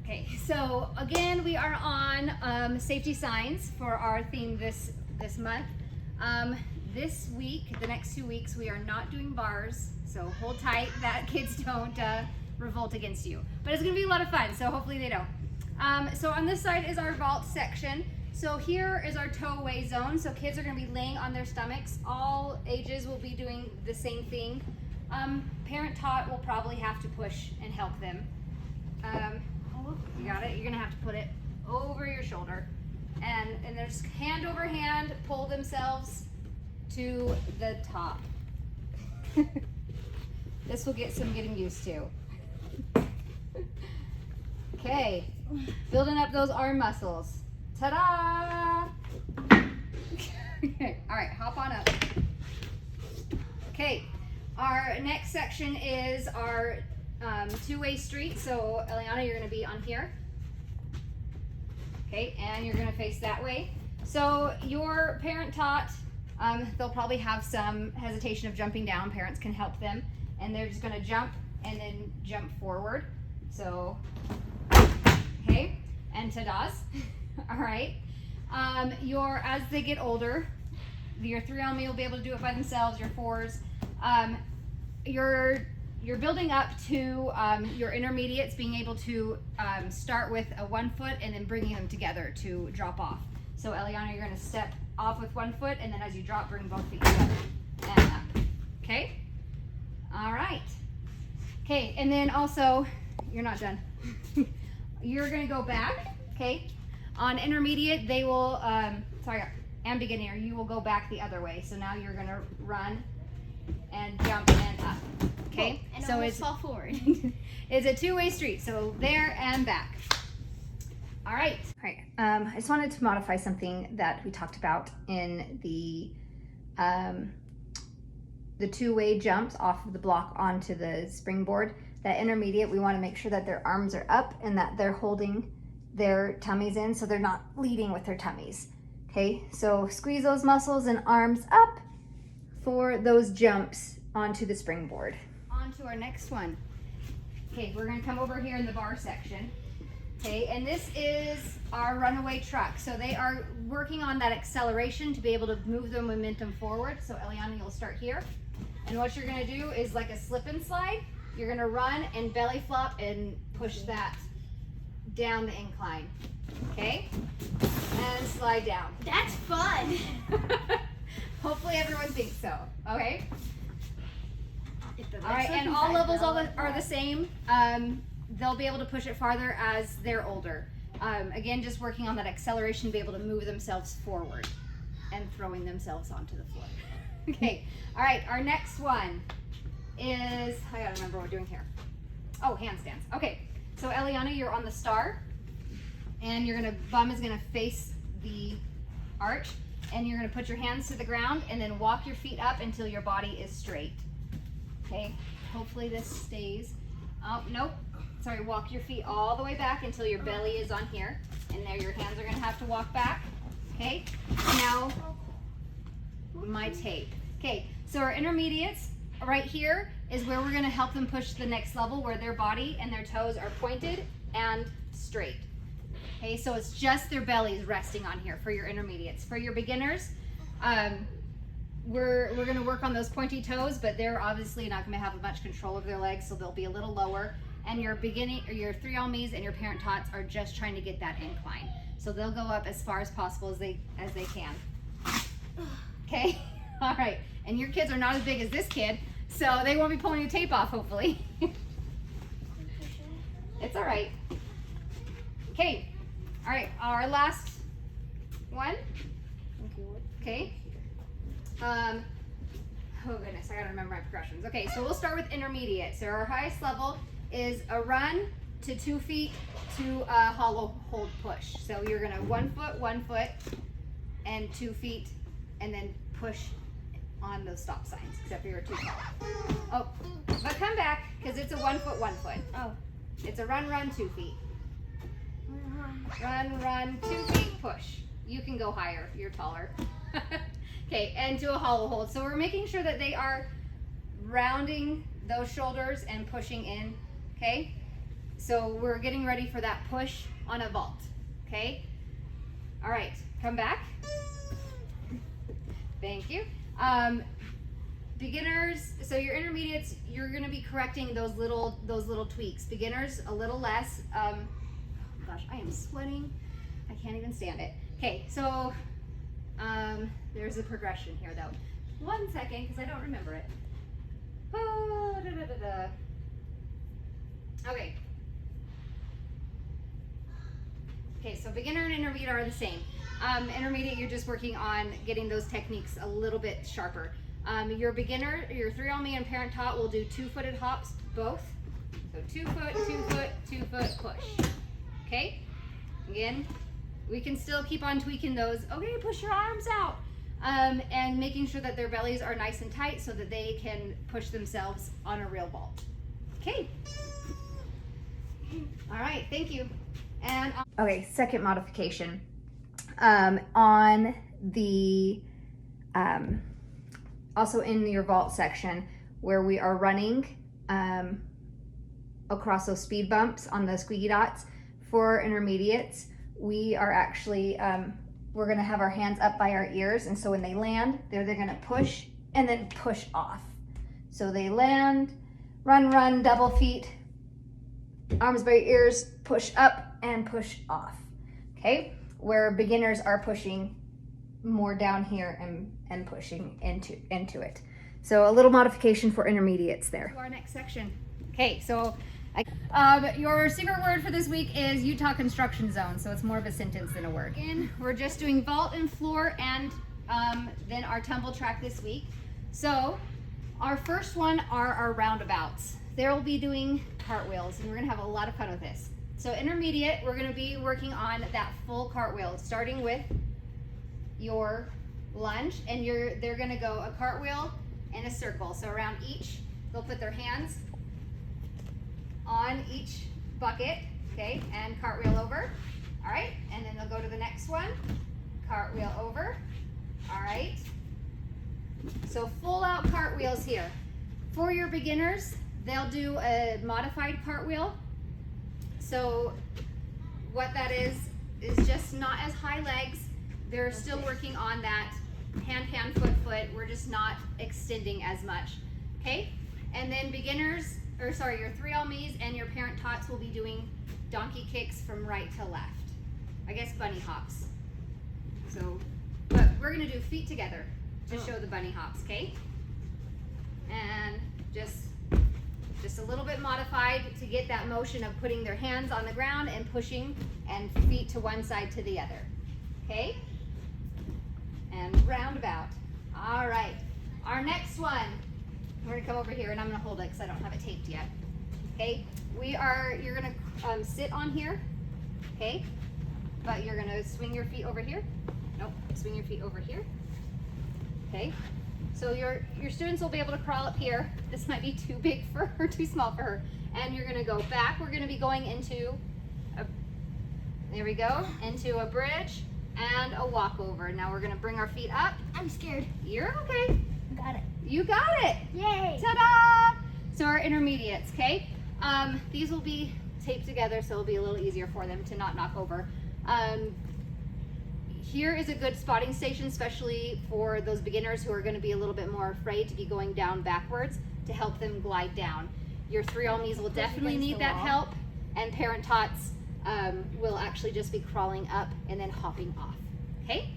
Okay, so again, we are on safety signs for our theme this month. This week, the next 2 weeks, we are not doing bars, so hold tight that kids don't revolt against you. But it's gonna be a lot of fun, so hopefully they don't. So on this side is our vault section. So here is our toe away zone. So kids are gonna be laying on their stomachs. All ages will be doing the same thing. Parent taught will probably have to push and help them. You got it? You're gonna have to put it over your shoulder. And there's hand over hand, pull themselves to the top. This will get some getting used to. Okay, building up those arm muscles. Ta-da! Okay, all right, hop on up. Okay, our next section is our two-way street. So Eliana, you're gonna be on here. Okay, and you're gonna face that way. So your parent taught, they'll probably have some hesitation of jumping down. Parents can help them. And they're just gonna jump and then jump forward. So, okay, and ta-das. All right. As they get older, your 3LME will be able to do it by themselves, your 4s. You're building up to your intermediates being able to start with a 1 foot and then bringing them together to drop off. So Eliana, you're gonna step off with 1 foot, and then as you drop, bring both feet together and up. Okay? All right. Okay, and then also, you're not done. You're gonna go back, okay? On intermediate, they will, and beginner, you will go back the other way. So now you're gonna run and jump and up, okay? Whoa, and so almost fall forward. It's a two-way street, so there and back. All right. I just wanted to modify something that we talked about in the two-way jumps off of the block onto the springboard. That intermediate, we want to make sure that their arms are up and that they're holding their tummies in so they're not leading with their tummies. Okay, so squeeze those muscles and arms up for those jumps onto the springboard. On to our next one. Okay, we're gonna come over here in the bar section. Okay, and this is our runaway truck. So they are working on that acceleration to be able to move the momentum forward. So Eliana, you'll start here. And what you're gonna do is like a slip and slide. You're gonna run and belly flop and push that down the incline. Okay? And slide down. That's fun. Hopefully everyone thinks so. Okay? All right, and all levels are the same. They'll be able to push it farther as they're older. Again, just working on that acceleration to be able to move themselves forward and throwing themselves onto the floor. Okay, all right, our next one is, I gotta remember what we're doing here. Oh, handstands. Okay, so Eliana, you're on the star, and bum is gonna face the arch, and you're gonna put your hands to the ground and then walk your feet up until your body is straight. Okay, hopefully this stays. Oh, nope. Sorry, walk your feet all the way back until your belly is on here. And there your hands are gonna have to walk back. Okay, now my tape. Okay, so our intermediates right here is where we're gonna help them push to the next level where their body and their toes are pointed and straight. Okay, so it's just their bellies resting on here for your intermediates. For your beginners, we're going to work on those pointy toes, but they're obviously not going to have much control of their legs, so they'll be a little lower. And your 3LMEs and your parent tots are just trying to get that incline. So they'll go up as far as possible as they can. Okay? All right. And your kids are not as big as this kid, so they won't be pulling the tape off, hopefully. It's all right. Okay. All right, our last one. Okay. Oh goodness, I gotta remember my progressions. Okay, so we'll start with intermediate. So our highest level is a run to 2 feet to a hollow hold push. So you're gonna 1 foot, and 2 feet, and then push on those stop signs, except for you're too tall. Oh, but come back, because it's a 1 foot, 1 foot. Oh, it's a run, 2 feet. Run, 2 feet, push. You can go higher, you're taller. Okay, and to a hollow hold. So we're making sure that they are rounding those shoulders and pushing in, okay? So we're getting ready for that push on a vault, okay? All right, come back. Thank you. Beginners, so your intermediates, you're gonna be correcting those little tweaks. Beginners, a little less. Gosh, I am sweating. I can't even stand it. Okay, so there's a progression here though. 1 second, because I don't remember it. Oh, da, da, da, da. Okay. Okay, so beginner and intermediate are the same. Intermediate, you're just working on getting those techniques a little bit sharper. Your beginner, your 3-all-me and parent taught will do 2-footed hops, both. So 2 foot, 2 foot, 2 foot push. Okay? Again, we can still keep on tweaking those. Okay, push your arms out. And making sure that their bellies are nice and tight so that they can push themselves on a real vault. Okay. All right, thank you. And okay, second modification. On the also in your vault section where we are running across those speed bumps on the squeaky dots for intermediates, we are actually we're going to have our hands up by our ears, and so when they land, they're going to push and then push off. So they land, run, double feet, arms by your ears, push up and push off. Okay, where beginners are pushing more down here and pushing into it. So a little modification for intermediates there. To our next section. Okay, so your secret word for this week is Utah Construction Zone, so it's more of a sentence than a word. Again, we're just doing vault and floor and then our tumble track this week. So our first one are our roundabouts. There will be doing cartwheels, and we're gonna have a lot of fun with this. So intermediate, we're gonna be working on that full cartwheel, starting with your lunge, and they're gonna go a cartwheel and a circle. So around each, they'll put their hands on each bucket, okay, and cartwheel over. All right, and then they'll go to the next one, cartwheel over. All right, so full out cartwheels here. For your beginners, they'll do a modified cartwheel. So what that is just not as high legs. They're still working on that hand, foot. We're just not extending as much, okay? And then beginners, or sorry, your 3-all-me's and your parent tots will be doing donkey kicks from right to left. I guess bunny hops. So, but we're gonna do feet together to show the bunny hops, okay? And just a little bit modified to get that motion of putting their hands on the ground and pushing and feet to one side to the other, okay? And roundabout. All right, our next one, we're gonna come over here and I'm gonna hold it because I don't have it taped yet. Okay, you're gonna sit on here, okay? But you're gonna swing your feet over here. Nope, swing your feet over here. Okay, so your students will be able to crawl up here. This might be too big for her, too small for her. And you're gonna go back. We're gonna be going into there we go, into a bridge and a walkover. Now we're gonna bring our feet up. I'm scared. You're okay. Got it. You got it. Yay. Ta-da! So our intermediates, okay? These will be taped together, so it'll be a little easier for them to not knock over. Here is a good spotting station, especially for those beginners who are going to be a little bit more afraid to be going down backwards, to help them glide down. Your 3-all-me's will definitely need that help, and parent tots will actually just be crawling up and then hopping off, okay?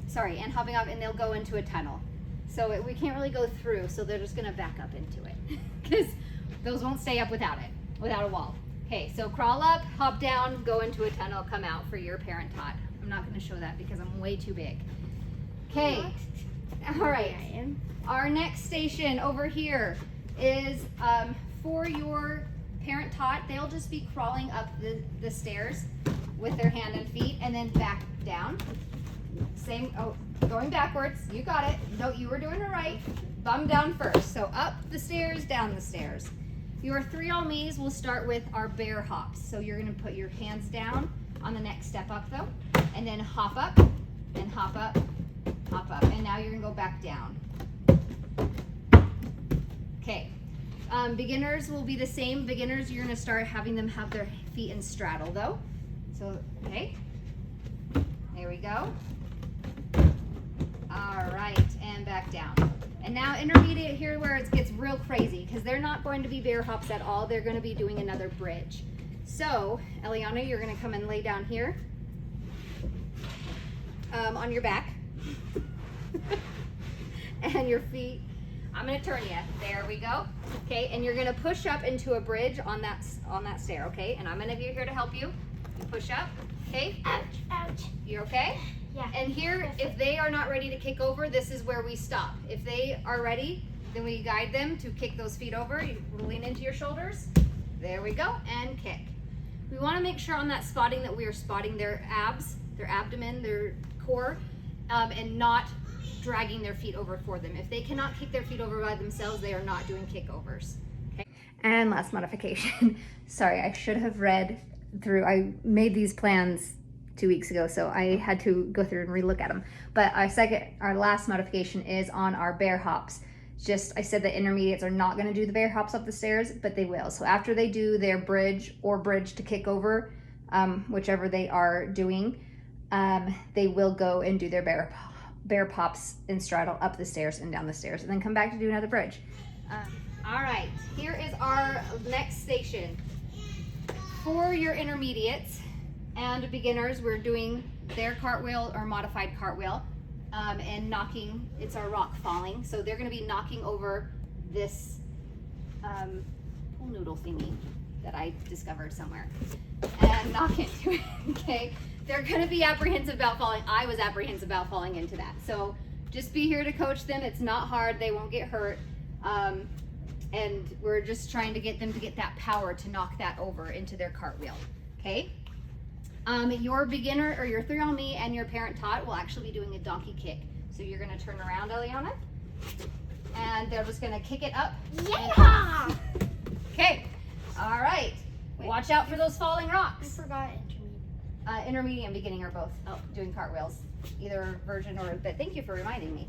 Sorry, and hopping off, and they'll go into a tunnel. So we can't really go through, so they're just gonna back up into it because those won't stay up without a wall. Okay, so crawl up, hop down, go into a tunnel, come out for your parent tot. I'm not gonna show that because I'm way too big. Okay, all right. Our next station over here is for your parent tot. They'll just be crawling up the stairs with their hand and feet and then back down. Same, going backwards, you got it. No, you were doing it right. Bum down first. So up the stairs, down the stairs. Your 3-all-me's will start with our bear hops. So you're gonna put your hands down on the next step up though, and then hop up, and hop up, hop up. And now you're gonna go back down. Okay, Beginners will be the same. Beginners, you're gonna start having them have their feet in straddle though. So, okay. There we go. All right, and back down. And now intermediate here where it gets real crazy because they're not going to be bear hops at all. They're going to be doing another bridge. So, Eliana, you're going to come and lay down here on your back. And your feet, I'm going to turn you. There we go. Okay, and you're going to push up into a bridge on that stair, okay? And I'm going to be here to help you. You push up, okay? Ouch, ouch. You're okay? Yeah. And here, if they are not ready to kick over, this is where we stop. If they are ready, then we guide them to kick those feet over. You lean into your shoulders. There we go, and kick. We want to make sure on that spotting that we are spotting their abs, their abdomen, their core, and not dragging their feet over for them. If they cannot kick their feet over by themselves, they are not doing kickovers. Okay. And last modification. Sorry, I should have read through. I made these plans 2 weeks ago, so I had to go through and relook at them. But our last modification is on our bear hops. I said that intermediates are not going to do the bear hops up the stairs, but they will. So after they do their bridge or bridge to kick over, whichever they are doing, they will go and do their bear pops and straddle up the stairs and down the stairs, and then come back to do another bridge. All right, here is our next station. For your intermediates and beginners, we're doing their cartwheel or modified cartwheel, and knocking. It's our rock falling, so they're going to be knocking over this pool noodle thingy that I discovered somewhere and knock into it. Okay, they're going to be apprehensive about falling. I was apprehensive about falling into that, so just be here to coach them. It's not hard. They won't get hurt, and we're just trying to get them to get that power to knock that over into their cartwheel. Okay. Your beginner or your 3-on-me and your parent taught will actually be doing a donkey kick. So you're going to turn around, Eliana, and they're just going to kick it up. Yeah! Okay. All right. Watch out for those falling I rocks. forgot intermediate. Intermediate and beginning are both doing cartwheels, either version or, but thank you for reminding me.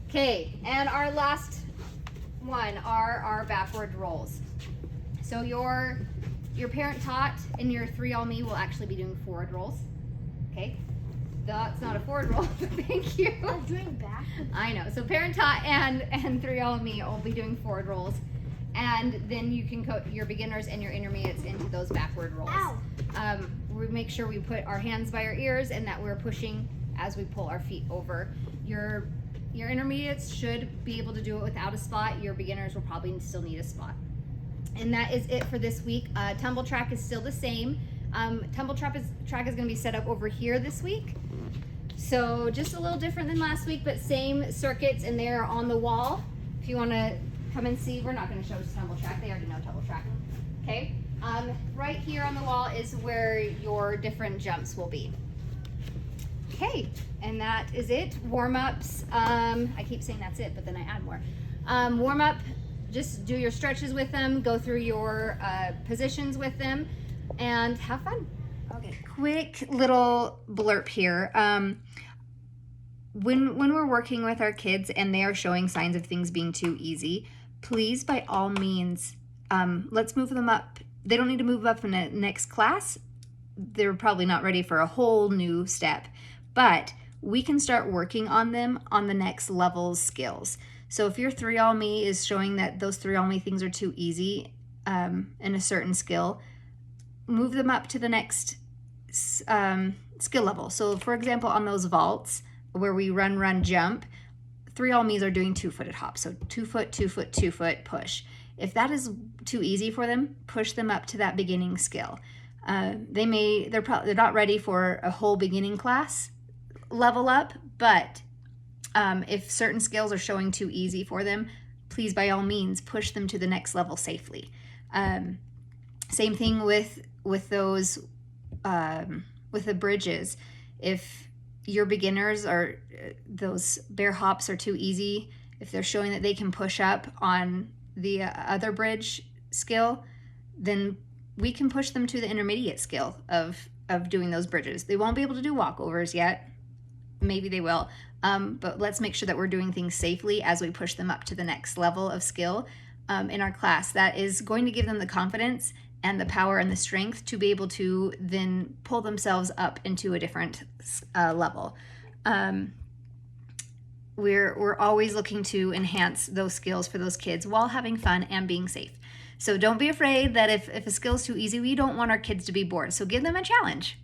Okay, and our last one are our backward rolls. So your parent taught and your 3-on-me will actually be doing forward rolls. Okay, that's not a forward roll, but thank you. I was doing back. I know. So parent taught and 3-on-me will be doing forward rolls, and then you can coach your beginners and your intermediates into those backward rolls. Ow. We make sure we put our hands by our ears and that we're pushing as we pull our feet over. Your intermediates should be able to do it without a spot. Your beginners will probably still need a spot. And that is it for this week. Tumble track is still the same. Tumble track is going to be set up over here this week. So just a little different than last week, but same circuits, and they're on the wall. If you want to come and see, we're not going to show tumble track. They already know tumble track. Okay. Right here on the wall is where your different jumps will be. Okay, and that is it. Warm-ups. I keep saying that's it, but then I add more. Warm-up. Just do your stretches with them, go through your positions with them, and have fun. Okay, quick little blurb here. When we're working with our kids and they are showing signs of things being too easy, please, by all means, let's move them up. They don't need to move up in the next class. They're probably not ready for a whole new step, but we can start working on them on the next level skills. So if your 3-on-me is showing that those 3-on-me things are too easy in a certain skill, move them up to the next skill level. So for example, on those vaults where we run, jump, 3-on-me's are doing 2-footed hops. So 2-foot, 2-foot, 2-foot push. If that is too easy for them, push them up to that beginning skill. They're not ready for a whole beginning class level up, but if certain skills are showing too easy for them, please, by all means, push them to the next level safely. Same thing with those, with the bridges. If your beginners are, those bear hops are too easy, if they're showing that they can push up on the other bridge skill, then we can push them to the intermediate skill of doing those bridges. They won't be able to do walkovers yet. Maybe they will. But let's make sure that we're doing things safely as we push them up to the next level of skill. in our class that is going to give them the confidence and the power and the strength to be able to then pull themselves up into a different level. We're always looking to enhance those skills for those kids while having fun and being safe. So don't be afraid that if a skill is too easy, we don't want our kids to be bored. So give them a challenge.